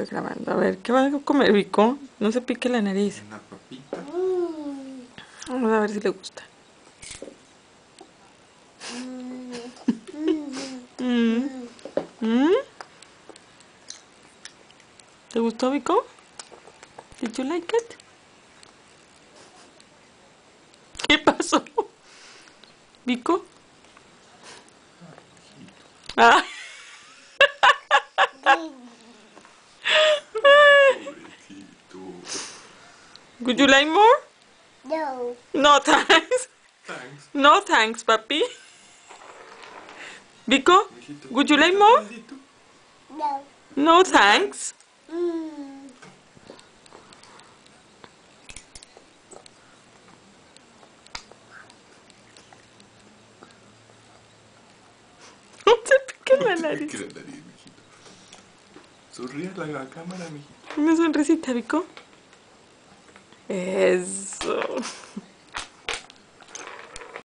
estoy grabando. A ver, ¿qué va a comer, Vico? No se pique la nariz. Una papita. Vamos a ver si le gusta. ¿Mm? ¿Te gustó, Vico? Did you like it? ¿Qué pasó? ¿Vico? Ah. Pobrecito. Would you like more? No. No, thanks. Thanks. No, thanks, papi. Vico, Mijito. would you like more? Mijito. No. No, thanks. No se pique la nariz. ¿Qué la nariz, mijito? Sonríe a la cámara, mijito. Una sonrisita, Vico. Eso.